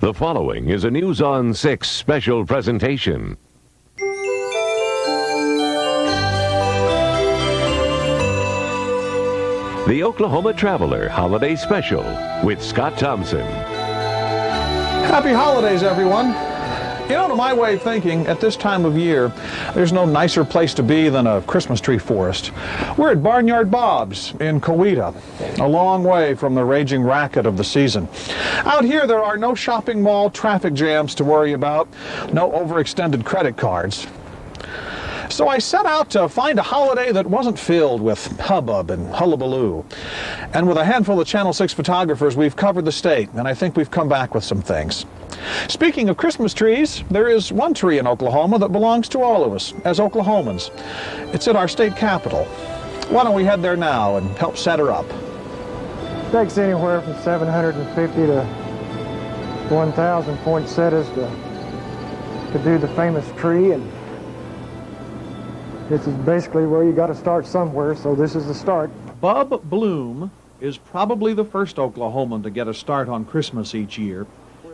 The following is a News on 6 special presentation. The Oklahoma Traveler Holiday Special with Scott Thompson. Happy holidays, everyone. You know, to my way of thinking, at this time of year, there's no nicer place to be than a Christmas tree forest. We're at Barnyard Bob's in Coweta, a long way from the raging racket of the season. Out here, there are no shopping mall traffic jams to worry about, no overextended credit cards. So I set out to find a holiday that wasn't filled with hubbub and hullabaloo. And with a handful of Channel 6 photographers, we've covered the state, and I think we've come back with some things. Speaking of Christmas trees, there is one tree in Oklahoma that belongs to all of us as Oklahomans. It's at our state capitol. Why don't we head there now and help set her up? It takes anywhere from 750 to 1,000 poinsettias to do the famous tree, and this is basically where you got to start somewhere, so this is the start. Bub Bloom is probably the first Oklahoman to get a start on Christmas each year.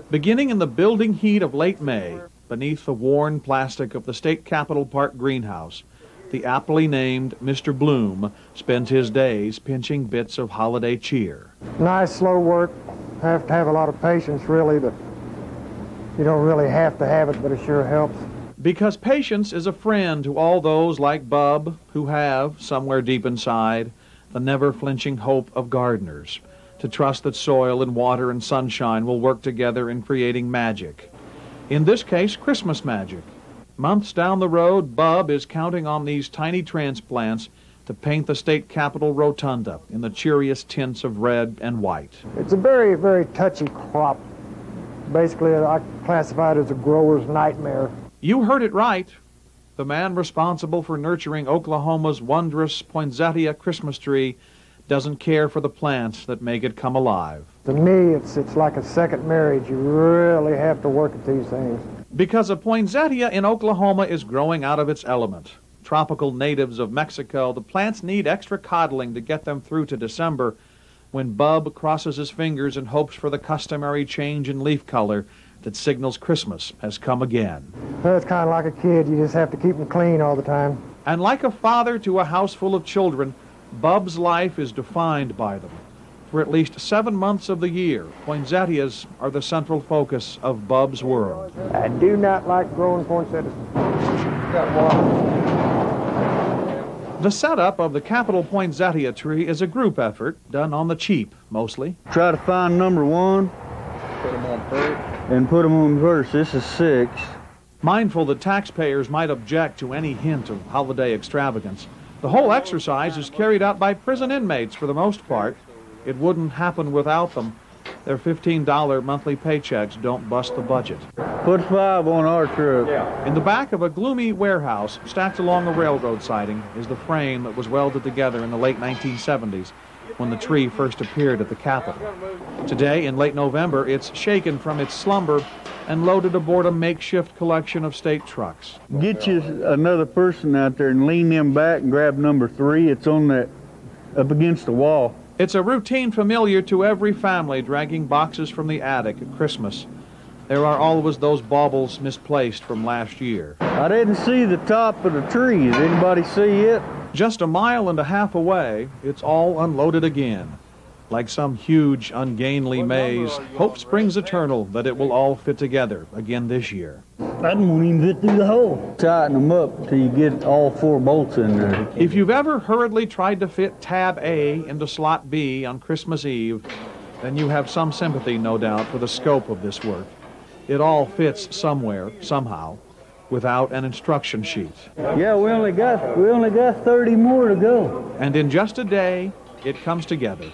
Beginning in the building heat of late May, beneath the worn plastic of the State Capitol Park greenhouse, the aptly named Mr. Bloom spends his days pinching bits of holiday cheer. Nice, slow work. Have to have a lot of patience, really, but you don't really have to have it, but it sure helps. Because patience is a friend to all those like Bub who have, somewhere deep inside, the never-flinching hope of gardeners, to trust that soil and water and sunshine will work together in creating magic. In this case, Christmas magic. Months down the road, Bub is counting on these tiny transplants to paint the state capitol rotunda in the cheeriest tints of red and white. It's a very, very touchy crop. Basically, I classify it as a grower's nightmare. You heard it right. The man responsible for nurturing Oklahoma's wondrous poinsettia Christmas tree doesn't care for the plants that make it come alive. To me, it's like a second marriage. You really have to work at these things. Because a poinsettia in Oklahoma is growing out of its element. Tropical natives of Mexico, the plants need extra coddling to get them through to December, when Bub crosses his fingers and hopes for the customary change in leaf color that signals Christmas has come again. Well, it's kind of like a kid. You just have to keep them clean all the time. And like a father to a house full of children, Bub's life is defined by them. For at least 7 months of the year, poinsettias are the central focus of Bub's world. I do not like growing poinsettias. The setup of the Capitol poinsettia tree is a group effort, done on the cheap, mostly. Try to find number one. Put them on first. And put them on first. This is 6. Mindful that taxpayers might object to any hint of holiday extravagance, the whole exercise is carried out by prison inmates for the most part. It wouldn't happen without them. Their $15 monthly paychecks don't bust the budget. Put 5 on our truck. Yeah. In the back of a gloomy warehouse stacked along a railroad siding is the frame that was welded together in the late 1970s when the tree first appeared at the Capitol. Today, in late November, it's shaken from its slumber and loaded aboard a makeshift collection of state trucks. Get you another person out there and lean them back and grab number 3. It's on that, up against the wall. It's a routine familiar to every family dragging boxes from the attic at Christmas. There are always those baubles misplaced from last year. I didn't see the top of the tree. Did anybody see it? Just a mile and a half away, it's all unloaded again. Like some huge, ungainly maze, hope springs eternal that it will all fit together again this year. I won't even fit through the hole. Tighten them up till you get all 4 bolts in there. If you've ever hurriedly tried to fit tab A into slot B on Christmas Eve, then you have some sympathy, no doubt, for the scope of this work. It all fits somewhere, somehow, without an instruction sheet. Yeah, we only got 30 more to go. And in just a day, it comes together.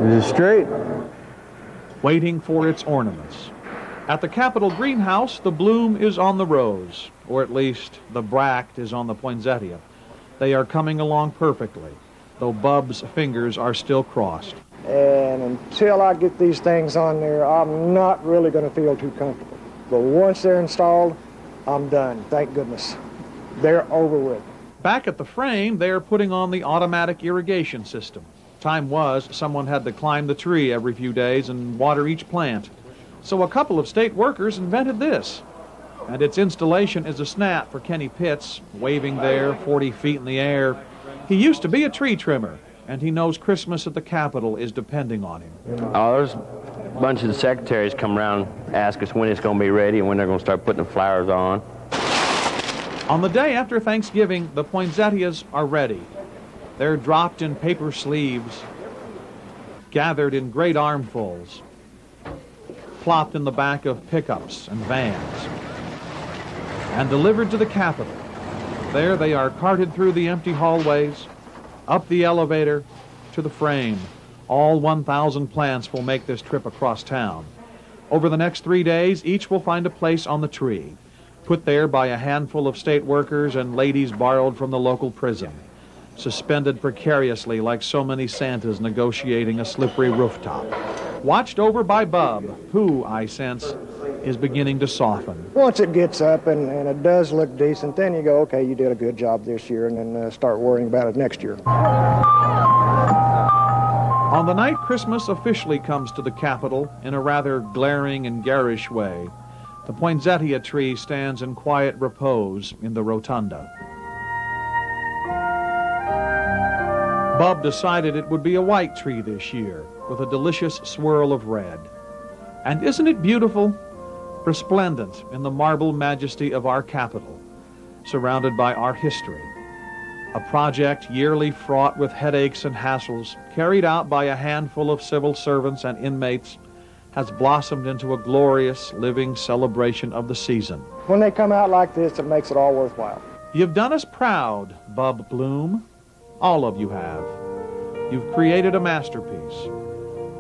Is it straight? Waiting for its ornaments. At the Capitol greenhouse, the bloom is on the rose, or at least the bract is on the poinsettia. They are coming along perfectly, though Bub's fingers are still crossed. And until I get these things on there, I'm not really going to feel too comfortable. But once they're installed, I'm done. Thank goodness. They're over with. Back at the frame, they are putting on the automatic irrigation system. Time was, someone had to climb the tree every few days and water each plant. So a couple of state workers invented this. And its installation is a snap for Kenny Pitts, waving there 40 feet in the air. He used to be a tree trimmer, and he knows Christmas at the Capitol is depending on him. Oh, there's a bunch of the secretaries come around, ask us when it's going to be ready and when they're going to start putting the flowers on. On the day after Thanksgiving, the poinsettias are ready. They're dropped in paper sleeves, gathered in great armfuls, plopped in the back of pickups and vans, and delivered to the Capitol. There they are carted through the empty hallways, up the elevator, to the frame. All 1,000 plants will make this trip across town. Over the next 3 days, each will find a place on the tree, put there by a handful of state workers and ladies borrowed from the local prison, suspended precariously like so many Santas negotiating a slippery rooftop. Watched over by Bub, who, I sense, is beginning to soften. Once it gets up and it does look decent, then you go, okay, you did a good job this year, and then start worrying about it next year. On the night Christmas officially comes to the Capitol in a rather glaring and garish way, the poinsettia tree stands in quiet repose in the rotunda. Bub decided it would be a white tree this year, with a delicious swirl of red. And isn't it beautiful? Resplendent in the marble majesty of our Capitol, surrounded by our history. A project yearly fraught with headaches and hassles, carried out by a handful of civil servants and inmates, has blossomed into a glorious, living celebration of the season. When they come out like this, it makes it all worthwhile. You've done us proud, Bub Bloom. All of you have. You've created a masterpiece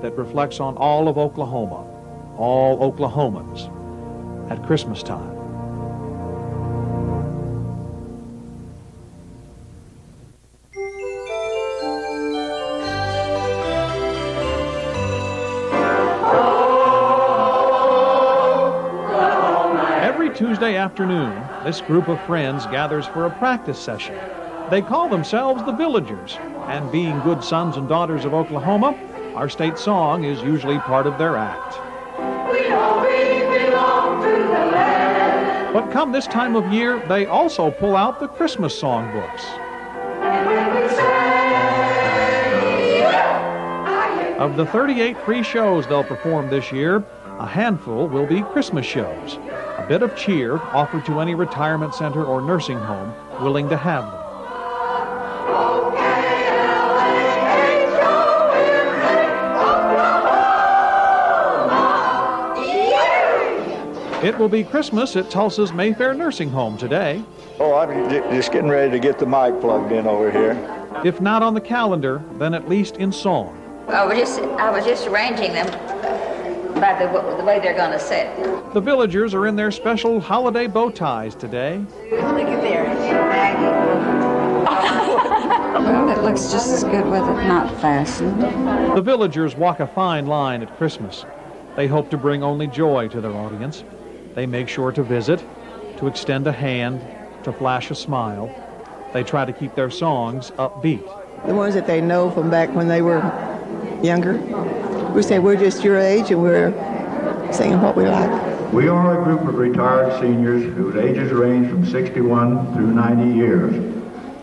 that reflects on all of Oklahoma, all Oklahomans, at Christmas time. Every Tuesday afternoon, this group of friends gathers for a practice session. They call themselves the Villagers, and being good sons and daughters of Oklahoma, our state song is usually part of their act. We know we belong to the land. But come this time of year, they also pull out the Christmas songbooks. And when we say, yeah, Of the 38 free shows they'll perform this year, a handful will be Christmas shows, a bit of cheer offered to any retirement center or nursing home willing to have them. It will be Christmas at Tulsa's Mayfair Nursing Home today. Oh, I'm just getting ready to get the mic plugged in over here. If not on the calendar, then at least in song. I was just arranging them by the way they're going to sit. The Villagers are in their special holiday bow ties today. Look at there, Maggie. Well, it looks just as good with it not fastened. The Villagers walk a fine line at Christmas. They hope to bring only joy to their audience. They make sure to visit, to extend a hand, to flash a smile. They try to keep their songs upbeat. The ones that they know from back when they were younger. We say we're just your age and we're singing what we like. We are a group of retired seniors whose ages range from 61 through 90 years.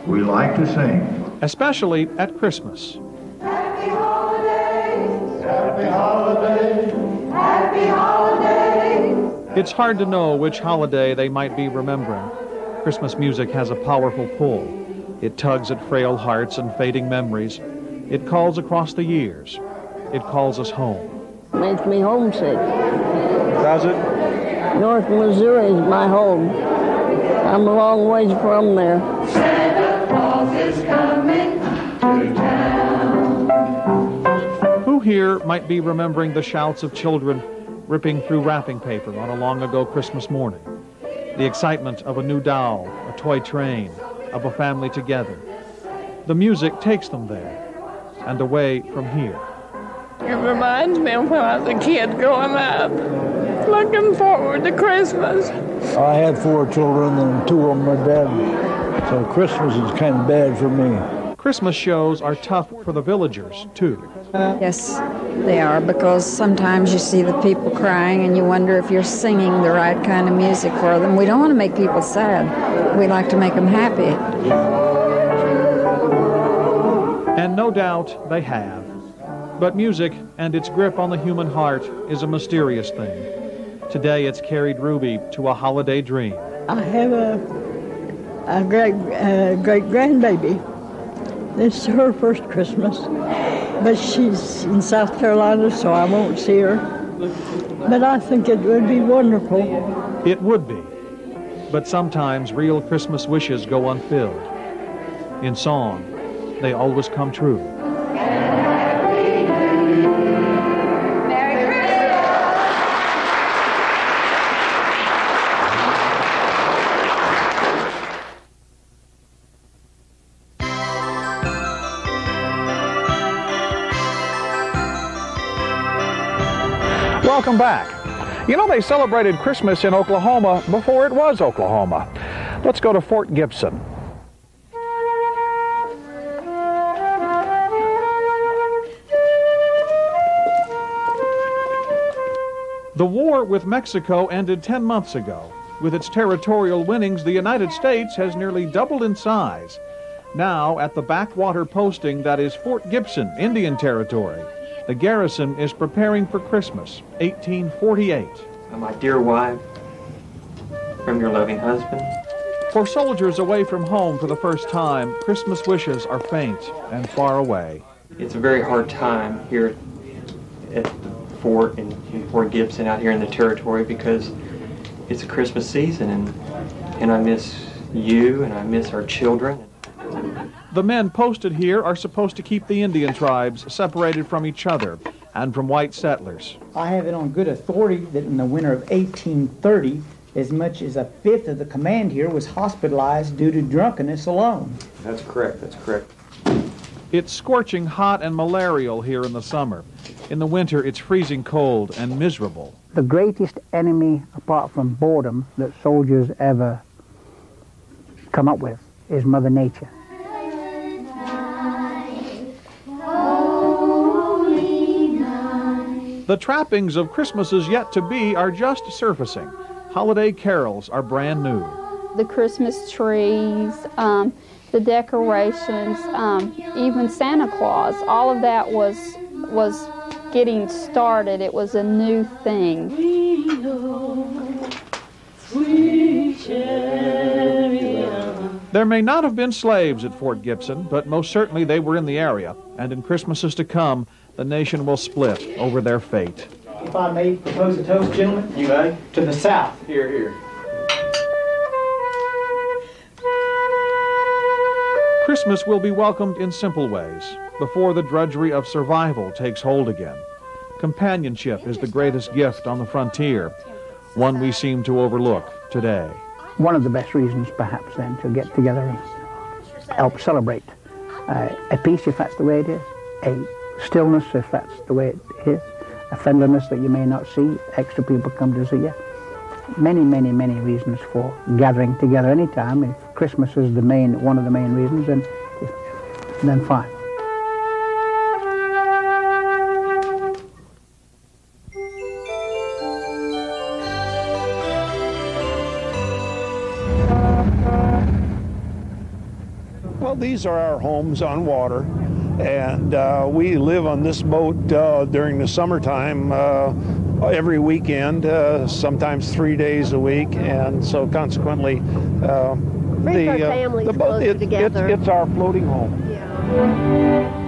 We like to sing. Especially at Christmas. Happy holidays, happy holidays, happy holidays. It's hard to know which holiday they might be remembering. Christmas music has a powerful pull. It tugs at frail hearts and fading memories. It calls across the years. It calls us home. Makes me homesick. Does it? North Missouri is my home. I'm a long ways from there. Santa Claus is coming to town. Who here might be remembering the shouts of children ripping through wrapping paper on a long-ago Christmas morning? The excitement of a new doll, a toy train, of a family together. The music takes them there and away from here. It reminds me of when I was a kid growing up, looking forward to Christmas. I had 4 children, and 2 of them my dad So Christmas is kind of bad for me. Christmas shows are tough for the villagers, too. Yes, they are, because sometimes you see the people crying and you wonder if you're singing the right kind of music for them. We don't want to make people sad. We like to make them happy. And no doubt they have. But music and its grip on the human heart is a mysterious thing. Today it's carried Ruby to a holiday dream. I have a great grandbaby. This is her first Christmas, but she's in South Carolina, so I won't see her. But I think it would be wonderful. It would be. But sometimes real Christmas wishes go unfilled. In song, they always come true. Welcome back. You know, they celebrated Christmas in Oklahoma before it was Oklahoma. Let's go to Fort Gibson. The war with Mexico ended 10 months ago. With its territorial winnings, the United States has nearly doubled in size. Now, at the backwater posting that is Fort Gibson, Indian Territory, the garrison is preparing for Christmas, 1848. My dear wife, from your loving husband. For soldiers away from home for the first time, Christmas wishes are faint and far away. It's a very hard time here at the fort in Fort Gibson, out here in the territory, because it's a Christmas season, and I miss you and I miss our children. The men posted here are supposed to keep the Indian tribes separated from each other and from white settlers. I have it on good authority that in the winter of 1830, as much as a fifth of the command here was hospitalized due to drunkenness alone. That's correct, that's correct. It's scorching hot and malarial here in the summer. In the winter, it's freezing cold and miserable. The greatest enemy, apart from boredom, that soldiers ever come up with is Mother Nature. The trappings of Christmases yet to be are just surfacing. Holiday carols are brand new. The Christmas trees, the decorations, even Santa Claus, all of that was getting started. It was a new thing. There may not have been slaves at Fort Gibson, but most certainly they were in the area, and in Christmases to come, the nation will split over their fate. If I may propose a toast, gentlemen. You may. To the South. Here, here. Christmas will be welcomed in simple ways, before the drudgery of survival takes hold again. Companionship is the greatest gift on the frontier, one we seem to overlook today. One of the best reasons, perhaps, then, to get together and help celebrate a peace, if that's the way it is, a stillness, if that's the way it is, a friendliness that you may not see, extra people come to see you. Many, many, many reasons for gathering together anytime. If Christmas is one of the main reasons, then fine. Well, these are our homes on water, and we live on this boat during the summertime every weekend, sometimes 3 days a week, and so consequently our families closer together. It's our floating home. Yeah.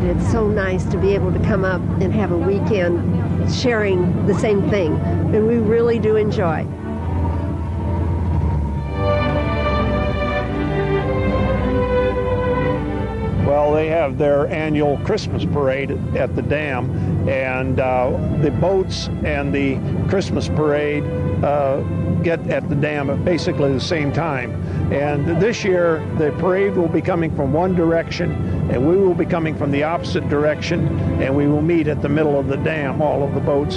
It's so nice to be able to come up and have a weekend sharing the same thing, and we really do enjoy. Well, they have their annual Christmas parade at the dam, and the boats and the Christmas parade get at the dam at basically the same time. And this year, the parade will be coming from one direction, and we will be coming from the opposite direction, and we will meet at the middle of the dam, all of the boats.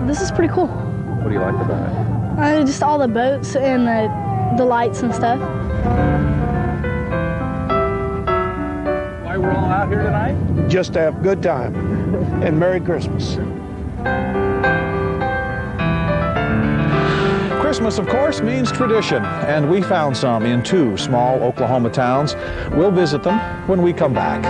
This is pretty cool. What do you like about it? Just all the boats and the lights and stuff. Why we're all out here tonight? Just to have a good time, and Merry Christmas. Christmas, of course, means tradition, and we found some in 2 small Oklahoma towns. We'll visit them when we come back.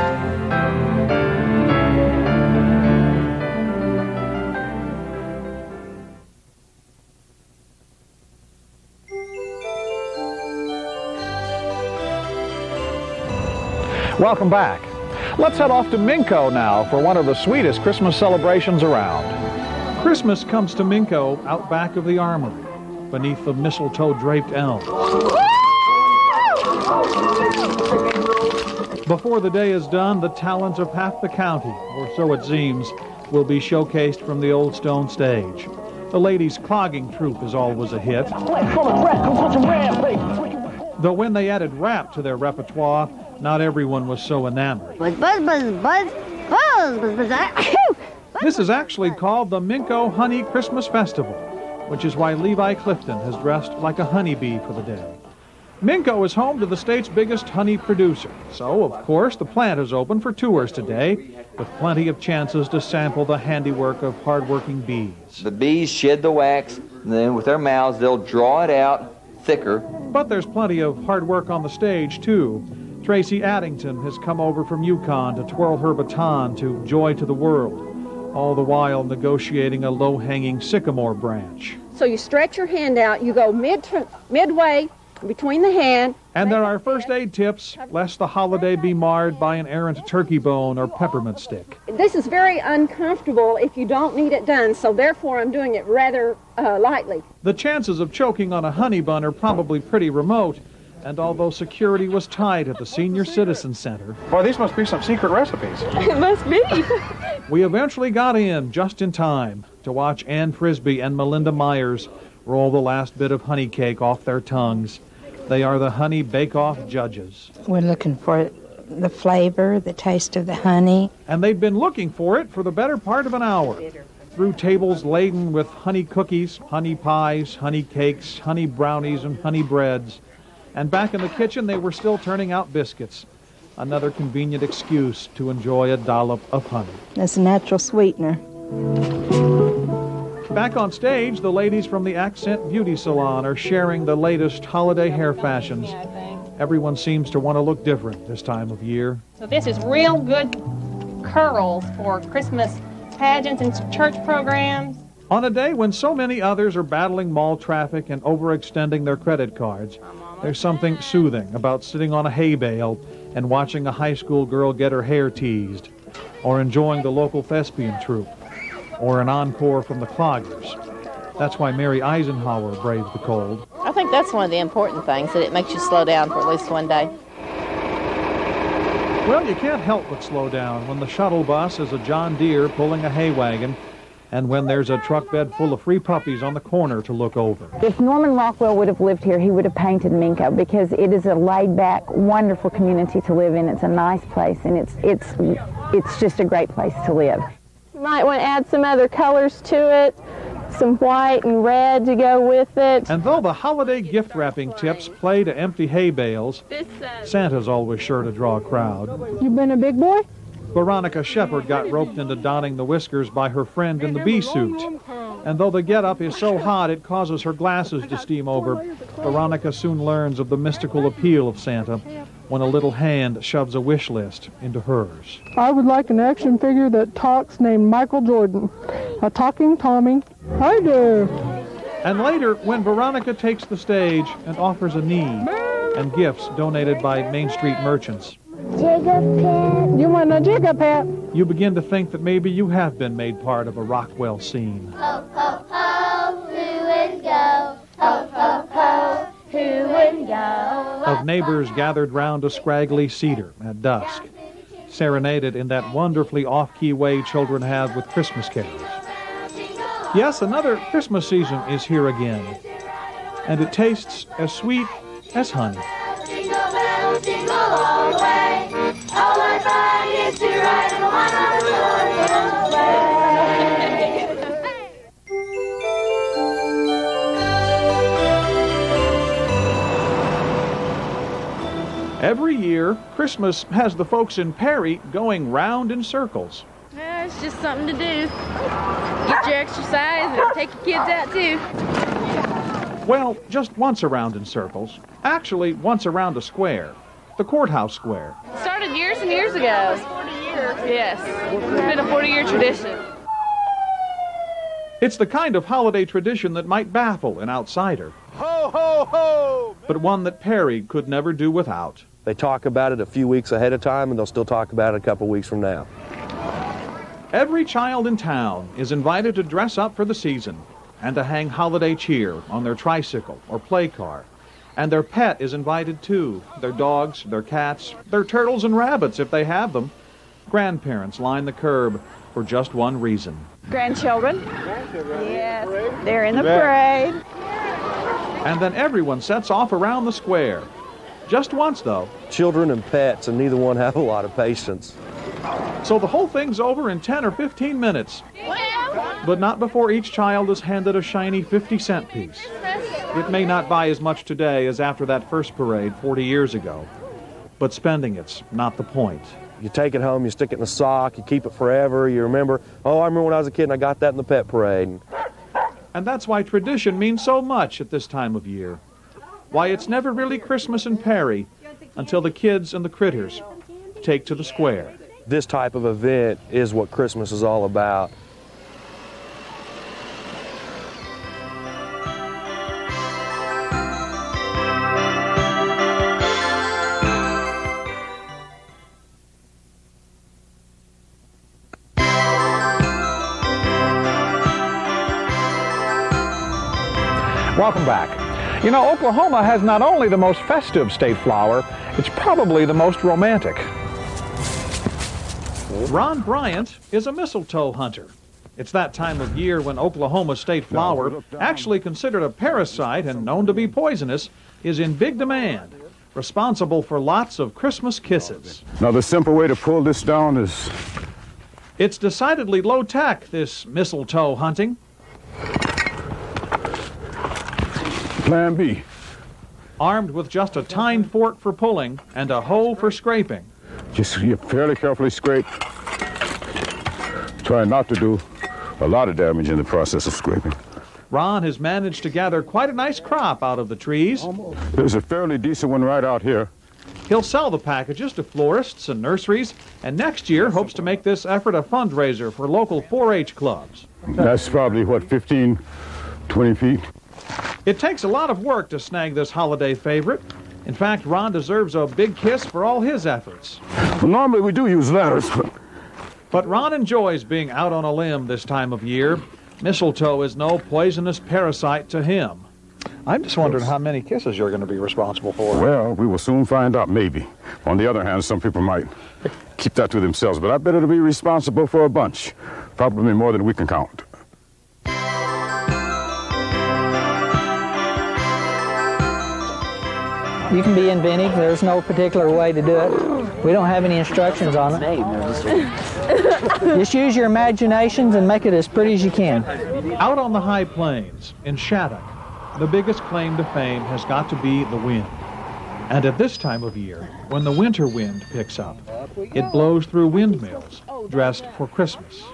Welcome back. Let's head off to Minco now for one of the sweetest Christmas celebrations around. Christmas comes to Minco out back of the armory, beneath the mistletoe-draped elm. Before the day is done, the talent of half the county, or so it seems, will be showcased from the old stone stage. The ladies' clogging troupe is always a hit. Though when they added rap to their repertoire, not everyone was so enamored. This is actually called the Minco Honey Christmas Festival, which is why Levi Clifton has dressed like a honeybee for the day. Minco is home to the state's biggest honey producer, so of course the plant is open for tours today, with plenty of chances to sample the handiwork of hard-working bees. The bees shed the wax, and then with their mouths they'll draw it out thicker. But there's plenty of hard work on the stage, too. Tracy Addington has come over from Yukon to twirl her baton to Joy to the World, all the while negotiating a low-hanging sycamore branch. So you stretch your hand out, you go midway between the hand. And there are first aid tips, lest the holiday be marred by an errant turkey bone or peppermint stick. This is very uncomfortable if you don't need it done, so therefore I'm doing it rather lightly. The chances of choking on a honey bun are probably pretty remote, and although security was tight at the Senior Citizen Center... Boy, these must be some secret recipes. It must be. We eventually got in just in time to watch Ann Frisbee and Melinda Myers roll the last bit of honey cake off their tongues. They are the Honey Bake-Off judges. We're looking for the flavor, the taste of the honey. And they've been looking for it for the better part of an hour. Through tables laden with honey cookies, honey pies, honey cakes, honey brownies, and honey breads. And back in the kitchen, they were still turning out biscuits. Another convenient excuse to enjoy a dollop of honey. That's a natural sweetener. Back on stage, the ladies from the Accent Beauty Salon are sharing the latest holiday hair fashions. Everyone seems to want to look different this time of year. So this is real good curls for Christmas pageants and church programs. On a day when so many others are battling mall traffic and overextending their credit cards, there's something soothing about sitting on a hay bale and watching a high school girl get her hair teased, or enjoying the local thespian troupe, or an encore from the Cloggers. That's why Mary Eisenhower braved the cold. I think that's one of the important things, that it makes you slow down for at least one day. Well, you can't help but slow down when the shuttle bus is a John Deere pulling a hay wagon, and when there's a truck bed full of free puppies on the corner to look over. If Norman Rockwell would have lived here, he would have painted Minco, because it is a laid-back, wonderful community to live in. It's a nice place, and it's just a great place to live. You might want to add some other colors to it, some white and red to go with it. And though the holiday gift wrapping tips play to empty hay bales, Santa's always sure to draw a crowd. You been a big boy? Veronica Shepard got roped into donning the whiskers by her friend in the bee suit. And though the get-up is so hot it causes her glasses to steam over, Veronica soon learns of the mystical appeal of Santa when a little hand shoves a wish list into hers. I would like an action figure that talks named Michael Jordan. A talking Tommy. Hi there. And later, when Veronica takes the stage and offers a knee and gifts donated by Main Street merchants, Jigga-Pet. You want a Jigga-Pet? you begin to think that maybe you have been made part of a Rockwell scene. Ho, ho, ho, who would go? Ho, ho, ho, who would go? Of neighbors gathered round a scraggly cedar at dusk. serenaded in that wonderfully off-key way children have with Christmas carols. Yes, another Christmas season is here again, and it tastes as sweet as honey. Jingle bells, jingle all the way. All my fun is to ride in a one-horse sleigh. Every year, Christmas has the folks in Perry going round in circles. Yeah, it's just something to do. Get your exercise and take your kids out too. Well, just once around in circles. Actually, once around a square. The courthouse square. Started years and years ago. 40 years. Yes, it's been a 40-year tradition. It's the kind of holiday tradition that might baffle an outsider. Ho, ho, ho! But one that Perry could never do without. They talk about it a few weeks ahead of time, and they'll still talk about it a couple weeks from now. Every child in town is invited to dress up for the season and to hang holiday cheer on their tricycle or play car. And their pet is invited too. Their dogs, their cats, their turtles and rabbits if they have them. Grandparents line the curb for just one reason. Grandchildren? Yes, they're in the parade. And then everyone sets off around the square. Just once, though. Children and pets, and neither one have a lot of patience. So the whole thing's over in 10 or 15 minutes. But not before each child is handed a shiny 50-cent piece. It may not buy as much today as after that first parade 40 years ago. But spending it's not the point. You take it home, you stick it in a sock, you keep it forever, you remember, oh, I remember when I was a kid and I got that in the pet parade. And that's why tradition means so much at this time of year. Why it's never really Christmas in Perry until the kids and the critters take to the square. This type of event is what Christmas is all about. Welcome back. You know, Oklahoma has not only the most festive state flower, it's probably the most romantic. Ron Bryant is a mistletoe hunter. It's that time of year when Oklahoma's state flower, actually considered a parasite and known to be poisonous, is in big demand, responsible for lots of Christmas kisses. Now, the simple way to pull this down is... It's decidedly low-tech, this mistletoe hunting. Plan B. Armed with just a tined fork for pulling and a hoe for scraping. Just fairly carefully scrape. Try not to do a lot of damage in the process of scraping. Ron has managed to gather quite a nice crop out of the trees. There's a fairly decent one right out here. He'll sell the packages to florists and nurseries, and next year hopes to make this effort a fundraiser for local 4-H clubs. That's probably, what, 15, 20 feet? It takes a lot of work to snag this holiday favorite. In fact, Ron deserves a big kiss for all his efforts. Well, normally we do use ladders, but Ron enjoys being out on a limb this time of year. Mistletoe is no poisonous parasite to him. I'm just wondering how many kisses you're going to be responsible for. Well, we will soon find out, maybe. On the other hand, some people might keep that to themselves, but I bet it'll be responsible for a bunch. Probably more than we can count. You can be inventive. There's no particular way to do it. We don't have any instructions on it. Just use your imaginations and make it as pretty as you can. Out on the high plains, in Shattuck, the biggest claim to fame has got to be the wind. And at this time of year, when the winter wind picks up, it blows through windmills dressed for Christmas.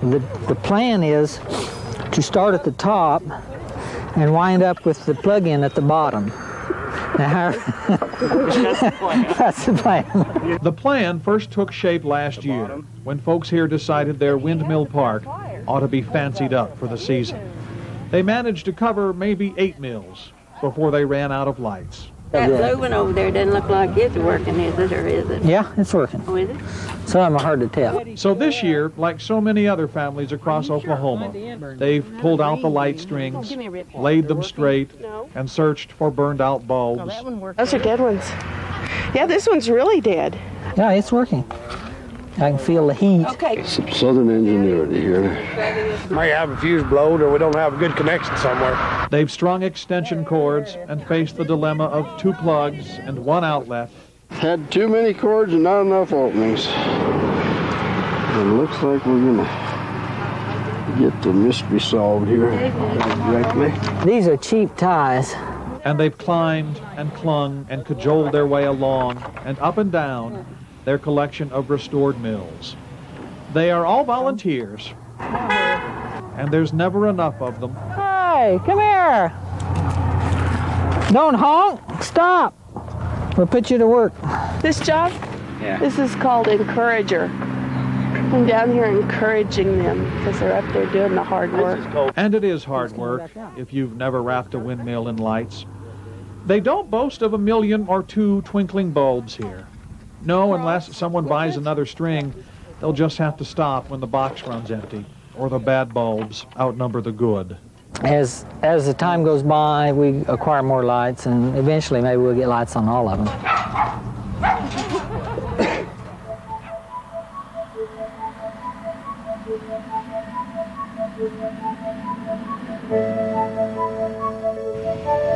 The plan is to start at the top and wind up with the plug-in at the bottom. That's the plan. The plan first took shape last year when folks here decided their windmill park ought to be fancied up for the season. They managed to cover maybe 8 mills before they ran out of lights. That blue one over there doesn't look like it's working, is it, or is it? Yeah, it's working. Oh, is it? Some of them are hard to tell. So this year, like so many other families across Oklahoma, they've pulled out the light strings, laid them straight, and searched for burned out bulbs. Those are dead ones. Yeah, this one's really dead. Yeah, it's working. I can feel the heat. Okay. Some southern ingenuity here. Might have a fuse blowed or we don't have a good connection somewhere. They've strung extension cords and faced the dilemma of 2 plugs and 1 outlet. Had too many cords and not enough openings. It looks like we're gonna get the mystery solved here directly. These are cheap ties. And they've climbed and clung and cajoled their way along and up and down their collection of restored mills. They are all volunteers, and there's never enough of them. Hey, come here. Don't honk. Stop. We'll put you to work. This job? Yeah. This is called encourager. I'm down here encouraging them because they're up there doing the hard work. And it is hard work if you've never wrapped a windmill in lights. They don't boast of 1 million or 2 twinkling bulbs here. No, unless someone buys another string, they'll just have to stop when the box runs empty, or the bad bulbs outnumber the good. As the time goes by, we acquire more lights, and eventually maybe we'll get lights on all of them.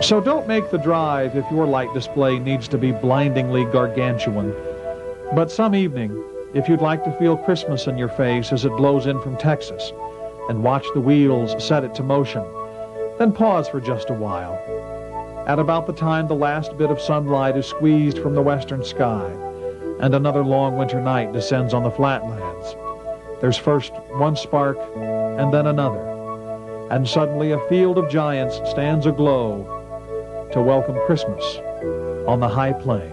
So don't make the drive if your light display needs to be blindingly gargantuan. But some evening, if you'd like to feel Christmas in your face as it blows in from Texas and watch the wheels set it to motion, then pause for just a while. At about the time the last bit of sunlight is squeezed from the western sky and another long winter night descends on the flatlands, there's first one spark and then another, and suddenly a field of giants stands aglow to welcome Christmas on the high plains.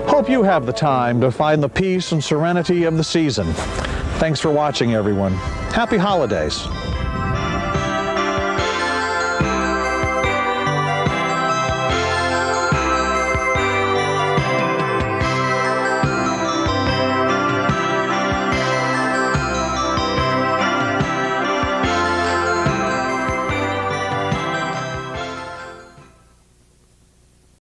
Hope you have the time to find the peace and serenity of the season. Thanks for watching, everyone. Happy holidays.